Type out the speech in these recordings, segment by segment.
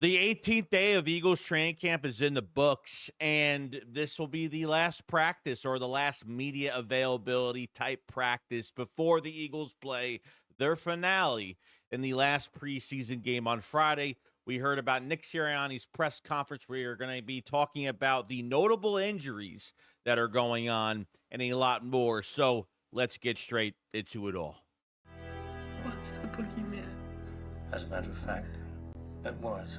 The 18th day of Eagles training camp is in the books, and this will be the last practice or the last media availability type practice before the Eagles play their finale in the last preseason game on Friday. We heard about Nick Sirianni's press conference. We are going to be talking about the notable injuries that are going on and a lot more. So let's get straight into it all. What's the boogeyman? As a matter of fact, it was.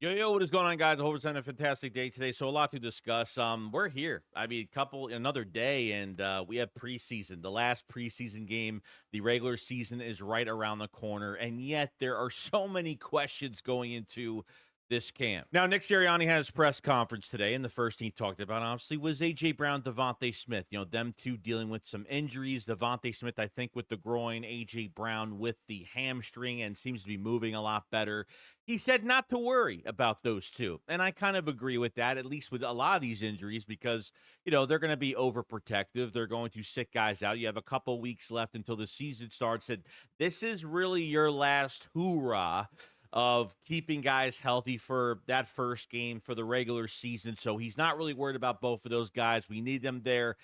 Yo, what is going on, guys? I hope it's having a fantastic day today. So a lot to discuss. We're here. I mean, another day, and we have preseason, the last preseason game. The regular season is right around the corner, and yet there are so many questions going into this camp. Now, Nick Sirianni had his press conference today, and the first thing he talked about, obviously, was A.J. Brown, Devontae Smith. You know, them two dealing with some injuries. Devontae Smith, I think, with the groin. A.J. Brown with the hamstring and seems to be moving a lot better. He said not to worry about those two, and I kind of agree with that, at least with a lot of these injuries, because, you know, they're going to be overprotective. They're going to sit guys out. You have a couple weeks left until the season starts, and this is really your last hoorah of keeping guys healthy for that first game for the regular season. So he's not really worried about both of those guys. We need them there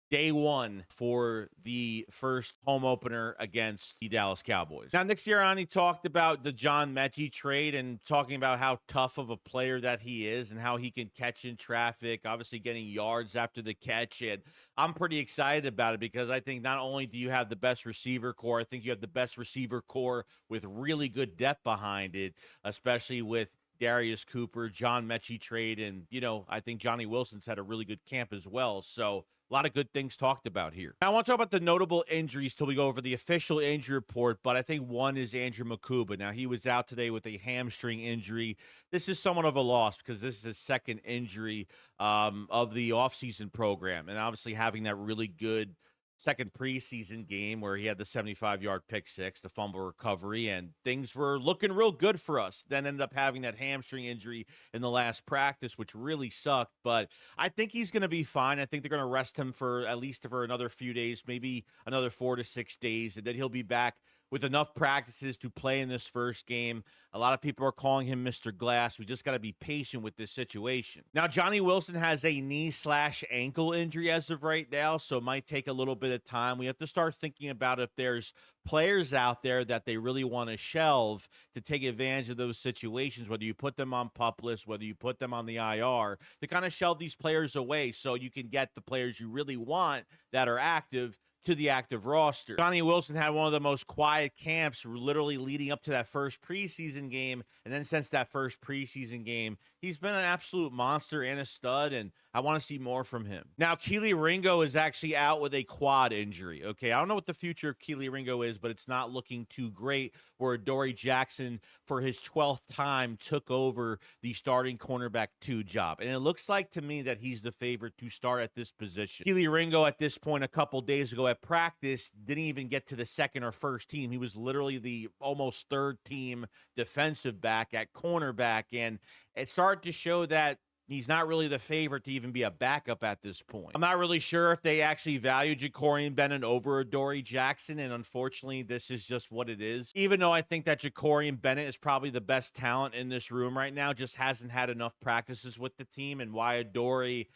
day one for the first home opener against the Dallas Cowboys. Now, Nick Sirianni talked about the John Mechie trade and talking about how tough of a player that he is and how he can catch in traffic, obviously getting yards after the catch. And I'm pretty excited about it because I think not only do you have the best receiver core, I think you have the best receiver core with really good depth behind it, especially with Darius Cooper, John Mechie trade, and, you know, I think Johnny Wilson's had a really good camp as well. So a lot of good things talked about here. Now, I want to talk about the notable injuries till we go over the official injury report, but I think one is Andrew Makuba. Now, he was out today with a hamstring injury. This is somewhat of a loss because this is his second injury of the offseason program, and obviously having that really good second preseason game where he had the 75-yard pick six, the fumble recovery, and things were looking real good for us. Then ended up having that hamstring injury in the last practice, which really sucked. But I think he's going to be fine. I think they're going to rest him for at least for another few days, maybe another 4 to 6 days, and then he'll be back with enough practices to play in this first game. A lot of people are calling him Mr. Glass. We just got to be patient with this situation. Now, Johnny Wilson has a knee/ankle injury as of right now, so it might take a little bit of time. We have to start thinking about if there's players out there that they really want to shelve to take advantage of those situations, whether you put them on PUP list, whether you put them on the IR, to kind of shelve these players away so you can get the players you really want that are active to the active roster. Johnny Wilson had one of the most quiet camps literally leading up to that first preseason game, and then since that first preseason game, he's been an absolute monster and a stud, and I want to see more from him. Now, Kelee Ringo is actually out with a quad injury, okay? I don't know what the future of Kelee Ringo is, but it's not looking too great, where Adoree Jackson, for his 12th time, took over the starting cornerback 2 job, and it looks like to me that he's the favorite to start at this position. Kelee Ringo, at this point, a couple days ago at practice, didn't even get to the second or first team. He was literally the almost third team defensive back at cornerback, and it started to show that he's not really the favorite to even be a backup at this point. I'm not really sure if they actually value Ja'Cory Bennett over Adoree Jackson, and unfortunately, this is just what it is. Even though I think that Ja'Cory Bennett is probably the best talent in this room right now, just hasn't had enough practices with the team, and why Adoree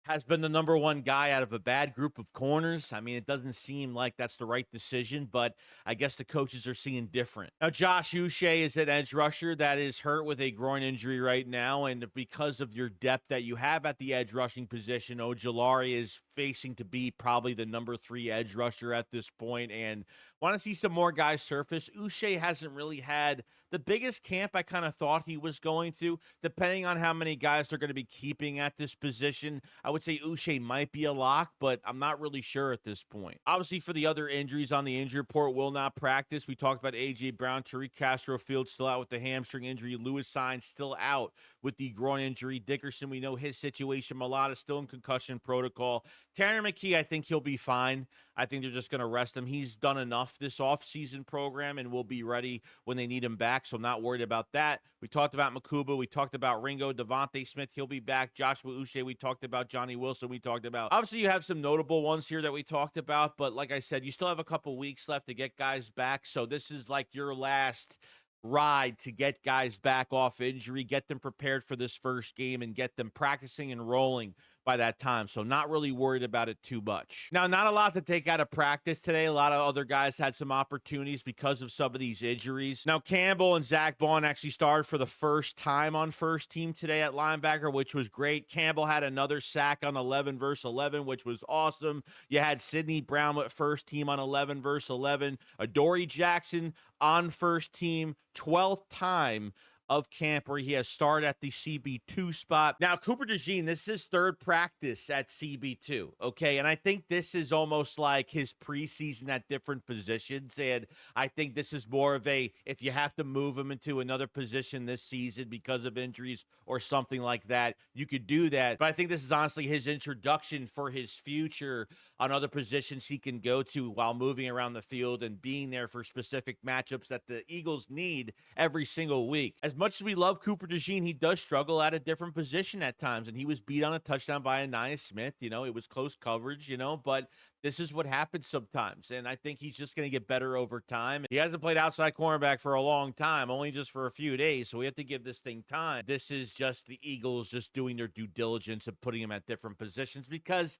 has been the number one guy out of a bad group of corners. I mean, it doesn't seem like that's the right decision, but I guess the coaches are seeing different. Now, Josh Uche is an edge rusher that is hurt with a groin injury right now, and because of your depth that you have at the edge rushing position, Ojulari is facing to be probably the number 3 edge rusher at this point, and want to see some more guys surface. Uche hasn't really had the biggest camp I kind of thought he was going to. Depending on how many guys they're going to be keeping at this position, I would say Uche might be a lock, but I'm not really sure at this point. Obviously, for the other injuries on the injury report, will not practice. We talked about A.J. Brown, Tariq Castro-Field still out with the hamstring injury. Lewis Sines still out with the groin injury. Dickerson, we know his situation. Mulata still in concussion protocol. Tanner McKee, I think he'll be fine. I think they're just going to rest him. He's done enough this offseason program and will be ready when they need him back, so I'm not worried about that. We talked about Makuba. We talked about Ringo. Devontae Smith, he'll be back. Joshua Uche, we talked about. Johnny Wilson, we talked about. Obviously, you have some notable ones here that we talked about, but like I said, you still have a couple weeks left to get guys back, so this is like your last ride to get guys back off injury, get them prepared for this first game, and get them practicing and rolling by that time. So not really worried about it too much. Now, not a lot to take out of practice today. A lot of other guys had some opportunities because of some of these injuries. Now, Campbell and Zach Bond actually started for the first time on first team today at linebacker, which was great. Campbell had another sack on 11 versus 11, which was awesome. You had Sidney Brown with first team on 11 versus 11. Adoree Jackson on first team, 12th time of camp where he has started at the CB2 spot. Now, Cooper DeJean, this is his third practice at CB2, okay? And I think this is almost like his preseason at different positions, and I think this is more of a, if you have to move him into another position this season because of injuries or something like that, you could do that. But I think this is honestly his introduction for his future on other positions he can go to while moving around the field and being there for specific matchups that the Eagles need every single week. As much as we love Cooper DeJean, he does struggle at a different position at times, and he was beat on a touchdown by Anais Smith. You know, it was close coverage, you know, but this is what happens sometimes, and I think he's just going to get better over time. He hasn't played outside cornerback for a long time, only just for a few days, so we have to give this thing time. This is just the Eagles just doing their due diligence and putting him at different positions because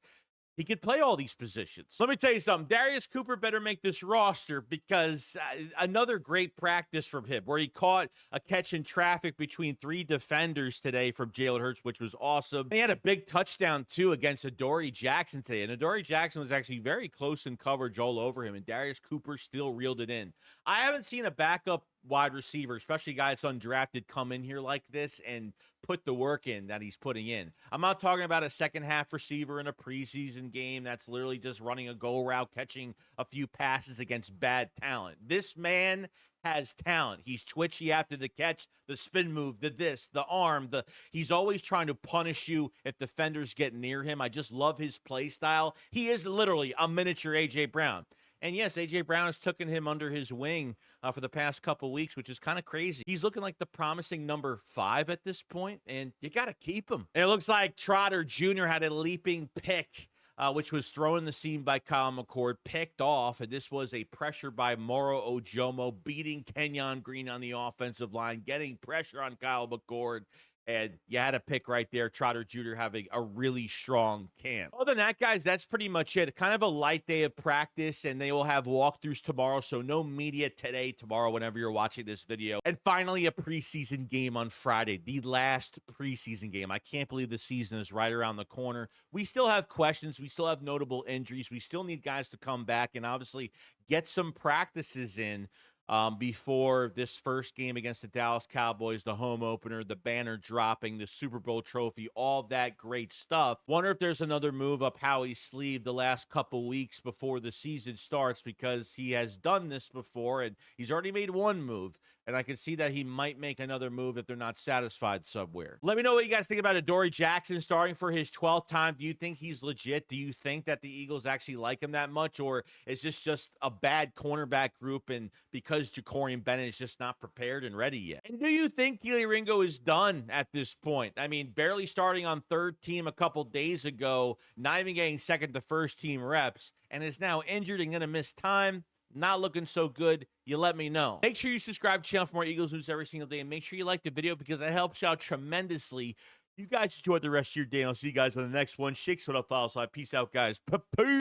he could play all these positions. Let me tell you something. Darius Cooper better make this roster because another great practice from him where he caught a catch in traffic between 3 defenders today from Jalen Hurts, which was awesome. He had a big touchdown, too, against Adoree Jackson today. And Adoree Jackson was actually very close in coverage all over him, and Darius Cooper still reeled it in. I haven't seen a backup wide receiver, especially a guy that's undrafted, come in here like this and put the work in that he's putting in. I'm not talking about a second half receiver in a preseason game that's literally just running a go route, catching a few passes against bad talent. This man has talent. He's twitchy after the catch, the spin move, the this, the arm, he's always trying to punish you if defenders get near him. I just love his play style. He is literally a miniature A.J. Brown. And yes, A.J. Brown has taken him under his wing for the past couple weeks, which is kind of crazy. He's looking like the promising number 5 at this point, and you got to keep him. And it looks like Trotter Jr. had a leaping pick, which was thrown in the seam by Kyle McCord, picked off, and this was a pressure by Moro Ojomo, beating Kenyon Green on the offensive line, getting pressure on Kyle McCord. And you had a pick right there. Trotter Jr. having a really strong camp. Other than that, guys, that's pretty much it. Kind of a light day of practice, and they will have walkthroughs tomorrow, so no media today, tomorrow, whenever you're watching this video. And finally, a preseason game on Friday, the last preseason game. I can't believe the season is right around the corner. We still have questions. We still have notable injuries. We still need guys to come back and obviously get some practices in before this first game against the Dallas Cowboys, the home opener, the banner dropping, the Super Bowl trophy, all that great stuff. Wonder if there's another move up Howie's sleeve the last couple weeks before the season starts, because he has done this before and he's already made one move, and I can see that he might make another move if they're not satisfied somewhere. Let me know what you guys think about Adoree Jackson starting for his 12th time. Do you think he's legit? Do you think that the Eagles actually like him that much, or is this just a bad cornerback group and because Jacorian Bennett is just not prepared and ready yet? And do you think Keely Ringo is done at this point? I mean, barely starting on third team a couple days ago, not even getting second to first team reps, and is now injured and going to miss time. Not looking so good. You let me know. Make sure you subscribe to the channel for more Eagles news every single day, and make sure you like the video because it helps out tremendously. You guys enjoy the rest of your day, and I'll see you guys on the next one. Shake soda, follow, so peace out, guys. Peace.